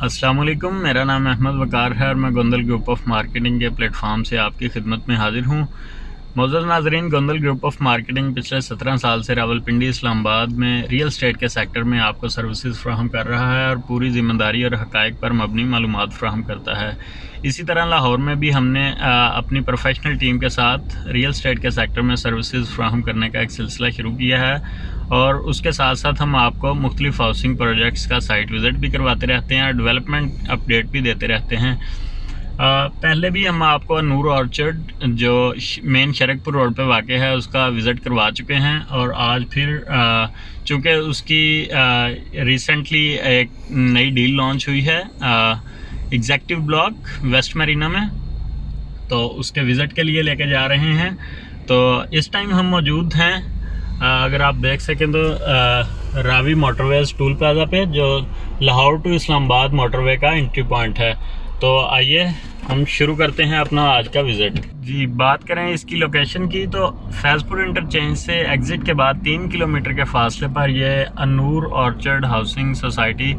अस्सलाम वालेकुम, मेरा नाम अहमद वकार है और मैं गोंदल ग्रुप ऑफ मार्केटिंग के प्लेटफॉर्म से आपकी खिदमत में हाजिर हूँ। मोअज़्ज़ज़ नाज़रीन, गोंदल ग्रुप ऑफ मार्केटिंग पिछले 17 साल से रावलपिंडी इस्लामाबाद में रियल एस्टेट के सेक्टर में आपको सर्विसेज फ्राहम कर रहा है और पूरी ज़िम्मेदारी और हक़ाइक़ पर मबनी मालूमात फ्राहम करता है। इसी तरह लाहौर में भी हमने अपनी प्रोफेशनल टीम के साथ रियल एस्टेट के सेक्टर में सर्विसेज फ्राहम करने का एक सिलसिला शुरू किया है और उसके साथ साथ हम आपको मुख्तलिफ हाउसिंग प्रोजेक्ट्स का साइट विज़िट भी करवाते रहते हैं और डेवलपमेंट अपडेट भी देते रहते हैं। पहले भी हम आपको नूर ऑर्चर्ड जो मेन शरकपुर रोड पे वाक़ है उसका विज़िट करवा चुके हैं और आज फिर चूँकि उसकी रिसेंटली एक नई डील लॉन्च हुई है एग्जेक्टिव ब्लॉक वेस्ट मरीना में, तो उसके विज़िट के लिए लेके जा रहे हैं। तो इस टाइम हम मौजूद हैं, अगर आप देख सकें तो रावी मोटरवेज़ टूल प्लाजा पे, जो लाहौर टू इस्लामाबाद मोटरवे का एंट्री पॉइंट है। तो आइए हम शुरू करते हैं अपना आज का विज़िट। जी, बात करें इसकी लोकेशन की तो फैज़पुर इंटरचेंज से एग्ज़िट के बाद 3 किलोमीटर के फासले पर यह नूर ऑर्चर्ड हाउसिंग सोसाइटी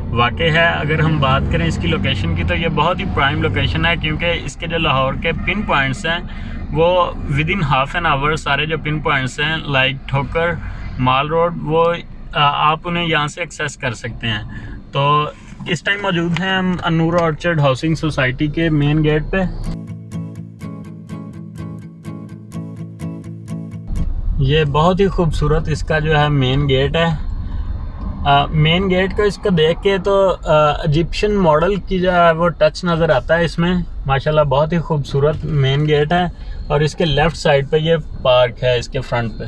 वाक़ है। अगर हम बात करें इसकी लोकेशन की तो ये बहुत ही प्राइम लोकेशन है, क्योंकि इसके जो लाहौर के पिन पॉइंट्स हैं वो विदिन हाफ एन आवर सारे जो पिन पॉइंट्स हैं लाइक ठोकर माल रोड, वो आप उन्हें यहाँ से एक्सेस कर सकते हैं। तो इस टाइम मौजूद हैं हम नूर ऑर्चर्ड हाउसिंग सोसाइटी के मेन गेट पे। ये बहुत ही खूबसूरत इसका जो है मेन गेट है। मेन गेट को इसको देख के तो इजिप्शियन मॉडल की जो है वो टच नज़र आता है इसमें। माशाल्लाह बहुत ही खूबसूरत मेन गेट है और इसके लेफ़्ट साइड पे ये पार्क है इसके फ्रंट पे।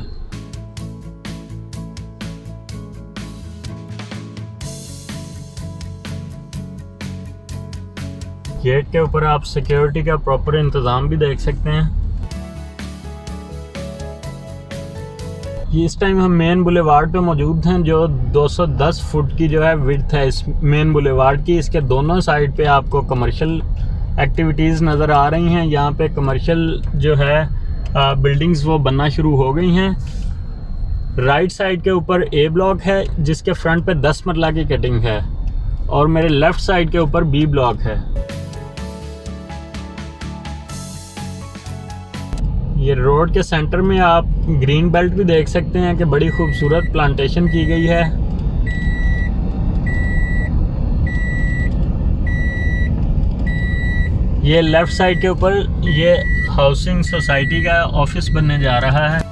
गेट के ऊपर आप सिक्योरिटी का प्रॉपर इंतज़ाम भी देख सकते हैं। इस टाइम हम मेन बुलेवार्ड पे मौजूद हैं, जो 210 फुट की जो है विड्थ है इस मेन बुलेवार्ड की। इसके दोनों साइड पे आपको कमर्शियल एक्टिविटीज़ नज़र आ रही हैं। यहाँ पे कमर्शियल जो है बिल्डिंग्स वो बनना शुरू हो गई हैं। राइट साइड के ऊपर ए ब्लॉक है जिसके फ्रंट पे 10 मरला की कटिंग है और मेरे लेफ़्ट साइड के ऊपर बी ब्लॉक है। ये रोड के सेंटर में आप ग्रीन बेल्ट भी देख सकते हैं कि बड़ी खूबसूरत प्लांटेशन की गई है। ये लेफ़्ट साइड के ऊपर ये हाउसिंग सोसाइटी का ऑफिस बनने जा रहा है।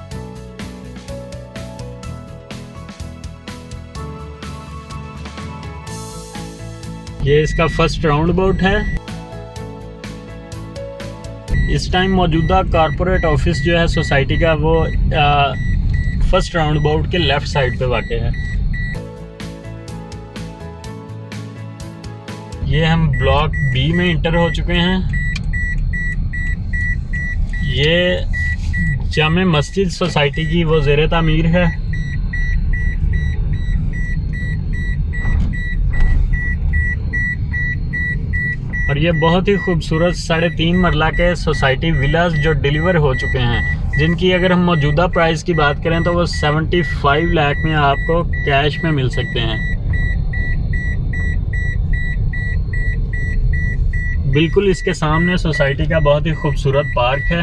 ये इसका फर्स्ट राउंड अबाउट है। इस टाइम मौजूदा कॉरपोरेट ऑफिस जो है सोसाइटी का वो फर्स्ट राउंड अबाउट के लेफ़्ट साइड पे वाक़ है। ये हम ब्लॉक बी में इंटर हो चुके हैं। ये जामे मस्जिद सोसाइटी की वो ज़ेरे तामीर है। और ये बहुत ही खूबसूरत 3.5 मरला के सोसाइटी विलास जो डिलीवर हो चुके हैं, जिनकी अगर हम मौजूदा प्राइस की बात करें तो वो 75 लाख में आपको कैश में मिल सकते हैं। बिल्कुल इसके सामने सोसाइटी का बहुत ही खूबसूरत पार्क है।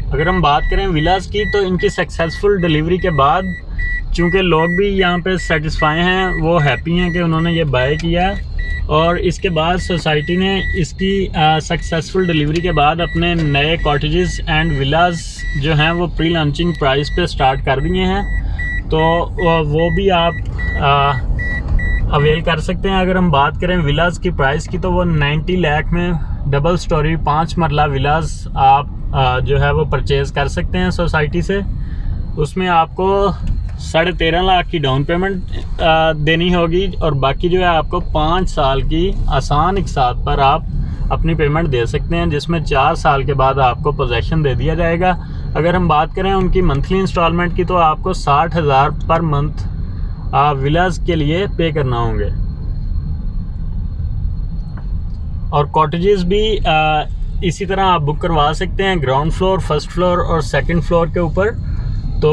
अगर हम बात करें विलास की तो इनकी सक्सेसफुल डिलीवरी के बाद चूँकि लोग भी यहाँ पे सेटिस्फाई हैं, वो हैप्पी हैं कि उन्होंने ये बाय किया। और इसके बाद सोसाइटी ने इसकी सक्सेसफुल डिलीवरी के बाद अपने नए कॉटेजेस एंड विलास जो हैं वो प्री लॉन्चिंग प्राइस पे स्टार्ट कर दिए हैं, तो वो भी आप अवेल कर सकते हैं। अगर हम बात करें विलास की प्राइस की तो वो 90 लाख में डबल स्टोरी 5 मरला विलास आप जो है वो परचेज़ कर सकते हैं सोसाइटी से। उसमें आपको 13.5 लाख की डाउन पेमेंट देनी होगी और बाकी जो है आपको 5 साल की आसान इकसात पर आप अपनी पेमेंट दे सकते हैं, जिसमें 4 साल के बाद आपको पोजेसन दे दिया जाएगा। अगर हम बात करें उनकी मंथली इंस्टॉलमेंट की तो आपको 60,000 पर मंथ विलास के लिए पे करना होंगे। और कॉटेजेस भी इसी तरह आप बुक करवा सकते हैं ग्राउंड फ्लोर, फर्स्ट फ्लोर और सेकंड फ्लोर के ऊपर। तो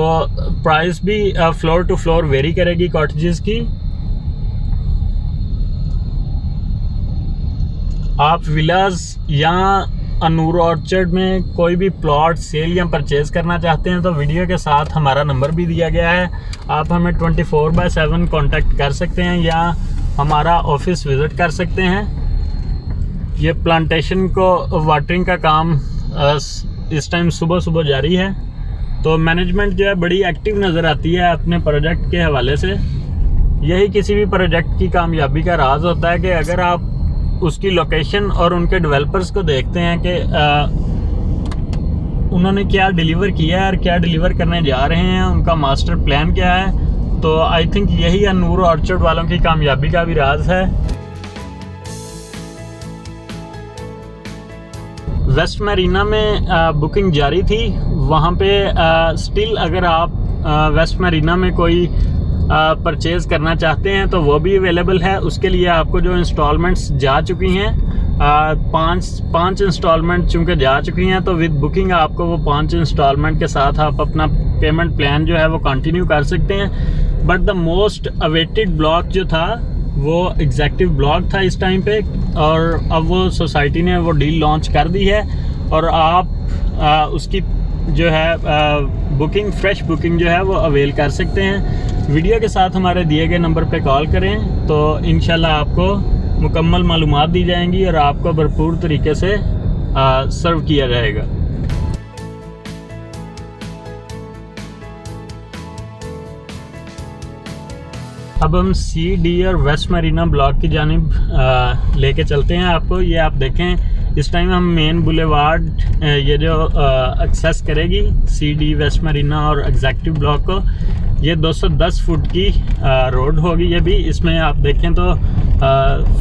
प्राइस भी फ्लोर टू फ्लोर वेरी करेगी कॉटेजेस की। आप विलास या अनूर ऑर्चर्ड में कोई भी प्लॉट सेल या परचेज़ करना चाहते हैं तो वीडियो के साथ हमारा नंबर भी दिया गया है। आप हमें 24/7 कांटेक्ट कर सकते हैं या हमारा ऑफिस विज़िट कर सकते हैं। ये प्लांटेशन को वाटरिंग का काम इस टाइम सुबह सुबह जारी है। तो मैनेजमेंट जो है बड़ी एक्टिव नज़र आती है अपने प्रोजेक्ट के हवाले से। यही किसी भी प्रोजेक्ट की कामयाबी का राज होता है कि अगर आप उसकी लोकेशन और उनके डेवलपर्स को देखते हैं कि उन्होंने क्या डिलीवर किया है और क्या डिलीवर करने जा रहे हैं, उनका मास्टर प्लान क्या है, तो आई थिंक यही अनूर ऑर्चर्ड वालों की कामयाबी का भी राज है। वेस्ट मरीना में बुकिंग जारी थी। वहाँ पे स्टिल अगर आप वेस्ट मरीना में कोई परचेज़ करना चाहते हैं तो वो भी अवेलेबल है। उसके लिए आपको जो इंस्टॉलमेंट्स जा चुकी हैं, पाँच इंस्टॉलमेंट चूँकि जा चुकी हैं, तो विद बुकिंग आपको वो 5 इंस्टॉलमेंट के साथ आप अपना पेमेंट प्लान जो है वो कंटिन्यू कर सकते हैं। But the most awaited block जो था वो एग्जेक्टिव ब्लॉक था इस टाइम पे, और अब वो सोसाइटी ने वो डील लॉन्च कर दी है और आप उसकी जो है बुकिंग, फ्रेश बुकिंग जो है वो अवेल कर सकते हैं। वीडियो के साथ हमारे दिए गए नंबर पे कॉल करें तो इंशाल्लाह आपको मुकम्मल मालूमात दी जाएंगी और आपको भरपूर तरीके से सर्व किया जाएगा। अब हम CD और वेस्ट मरीना ब्लॉक की जानिब लेके चलते हैं आपको। ये आप देखें, इस टाइम हम मेन बुलेवार्ड ये जो एक्सेस करेगी CD, वेस्ट मरीना और एग्जेक्टिव ब्लॉक को, ये 210 फुट की रोड होगी। ये भी इसमें आप देखें तो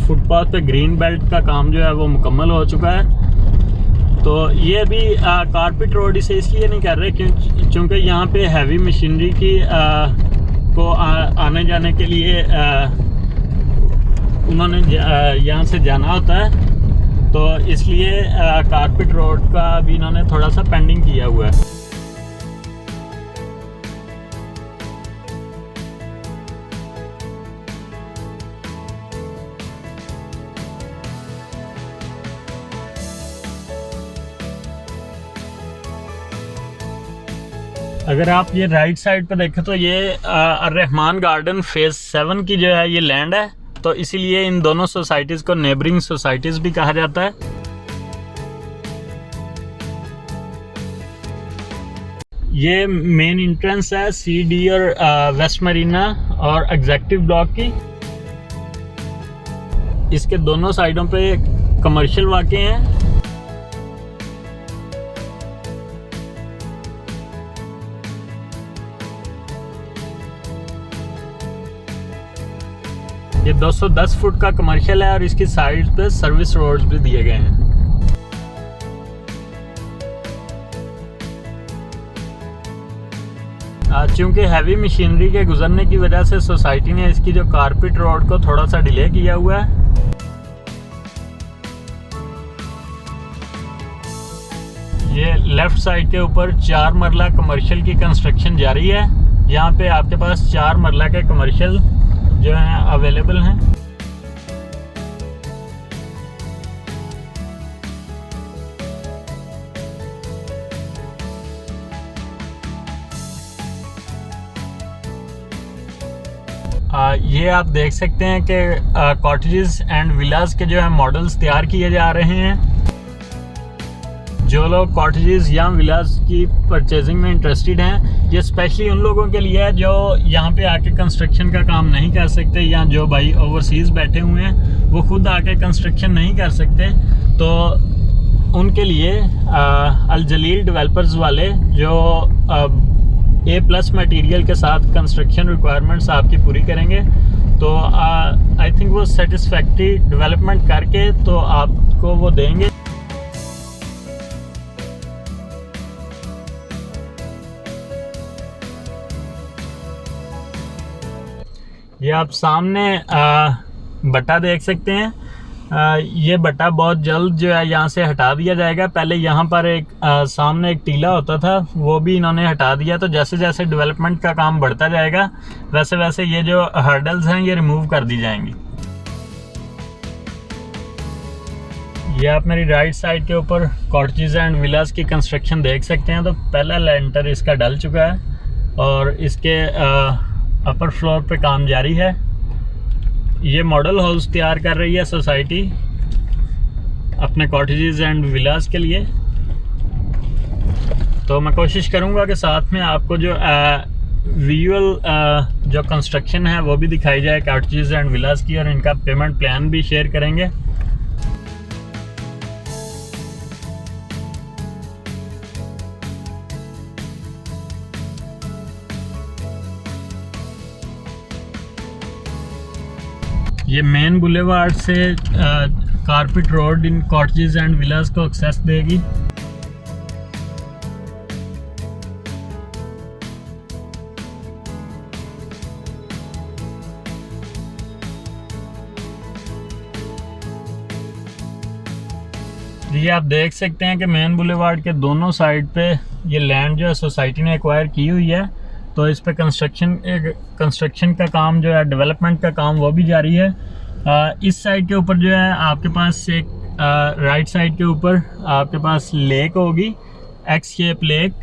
फुटपाथ पे ग्रीन बेल्ट का काम जो है वो मुकम्मल हो चुका है। तो ये भी कारपेट रोड इसे इसलिए नहीं कर रहे क्योंकि यहाँ पे हैवी मशीनरी की को आने जाने के लिए उन्होंने यहाँ से जाना होता है, तो इसलिए कारपेट रोड का भी इन्होंने थोड़ा सा पेंडिंग किया हुआ है। अगर आप ये राइट साइड पे देखें तो ये रहमान गार्डन फेज़ 7 की जो है ये लैंड है, तो इसीलिए इन दोनों सोसाइटीज़ को नेबरिंग सोसाइटीज़ भी कहा जाता है। ये मेन एंट्रेंस है CD और वेस्ट मरीना और एग्जेक्टिव ब्लॉक की। इसके दोनों साइडों पे कमर्शियल वाक़े हैं। ये 210 फुट का कमर्शियल है और इसकी साइड पे सर्विस रोड्स भी दिए गए हैं। चूँकि हैवी मशीनरी के गुजरने की वजह से सोसाइटी ने इसकी जो कारपेट रोड को थोड़ा सा डिले किया हुआ है। ये लेफ़्ट साइड के ऊपर 4 मरला कमर्शियल की कंस्ट्रक्शन जारी है। यहाँ पे आपके पास 4 मरला के कमर्शियल जो हैं अवेलेबल हैं। ये आप देख सकते हैं कि कॉटेजेस एंड विलास के जो है मॉडल्स तैयार किए जा रहे हैं। जो लोग कॉटेजेस या विलास की परचेजिंग में इंटरेस्टेड हैं, ये स्पेशली उन लोगों के लिए है जो यहाँ पे आके कंस्ट्रक्शन का काम नहीं कर सकते, या जो भाई ओवरसीज़ बैठे हुए हैं वो खुद आके कंस्ट्रक्शन नहीं कर सकते। तो उनके लिए अल जलील डेवलपर्स वाले जो A+ मटेरियल के साथ कंस्ट्रक्शन रिक्वायरमेंट्स आपकी पूरी करेंगे, तो आई थिंक वो सेटिस्फैक्ट्री डेवलपमेंट करके तो आपको वो देंगे। ये आप सामने बट्टा देख सकते हैं। ये भट्टा बहुत जल्द जो है यहाँ से हटा दिया जाएगा। पहले यहाँ पर एक सामने एक टीला होता था, वो भी इन्होंने हटा दिया। तो जैसे जैसे डेवलपमेंट का काम बढ़ता जाएगा वैसे वैसे ये जो हर्डल्स हैं ये रिमूव कर दी जाएंगी। ये आप मेरी राइट साइड के ऊपर कॉटेजेस एंड विलास की कंस्ट्रक्शन देख सकते हैं। तो पहला लेंटर इसका डल चुका है और इसके अपर फ्लोर पे काम जारी है। ये मॉडल हाउस तैयार कर रही है सोसाइटी अपने कॉटेजेस एंड विलास के लिए। तो मैं कोशिश करूंगा कि साथ में आपको जो विजुअल जो कंस्ट्रक्शन है वो भी दिखाई जाए कॉटेजेस एंड विलास की, और इनका पेमेंट प्लान भी शेयर करेंगे। ये मेन बुलेवार्ड से कारपेट रोड इन कॉटेजेस एंड विलास को एक्सेस देगी। ये आप देख सकते हैं कि मेन बुलेवार्ड के दोनों साइड पे ये लैंड जो है सोसाइटी ने एक्वायर की हुई है। तो इस पे कंस्ट्रक्शन का काम जो है, डेवलपमेंट का काम वो भी जारी है। इस साइड के ऊपर जो है आपके पास एक राइट साइड के ऊपर आपके पास लेक होगी, एक्स शेप लेक,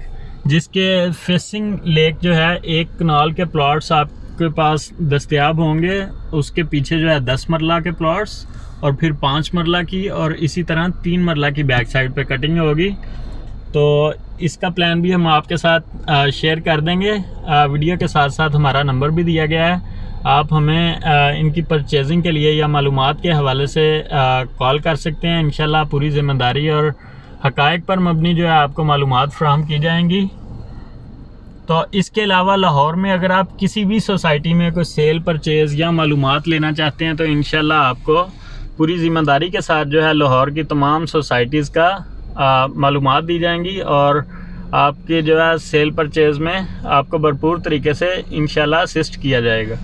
जिसके फेसिंग लेक जो है एक कनाल के प्लॉट्स आपके पास दस्तयाब होंगे। उसके पीछे जो है 10 मरला के प्लॉट्स और फिर 5 मरला की, और इसी तरह 3 मरला की बैक साइड पे कटिंग होगी। तो इसका प्लान भी हम आपके साथ शेयर कर देंगे। वीडियो के साथ साथ हमारा नंबर भी दिया गया है। आप हमें इनकी परचेजिंग के लिए या मालूमात के हवाले से कॉल कर सकते हैं। इंशाल्लाह पूरी ज़िम्मेदारी और हक़ाइक़ पर मबनी जो है आपको मालूमात फ़राहम की जाएंगी। तो इसके अलावा लाहौर में अगर आप किसी भी सोसाइटी में कोई सेल, परचेज़ या मालूमात लेना चाहते हैं तो इंशाल्लाह आपको पूरी ज़िम्मेदारी के साथ जो है लाहौर की तमाम सोसाइटीज़ का मालूमात दी जाएंगी, और आपके जो है सेल परचेज़ में आपको भरपूर तरीके से इंशाल्लाह असिस्ट किया जाएगा।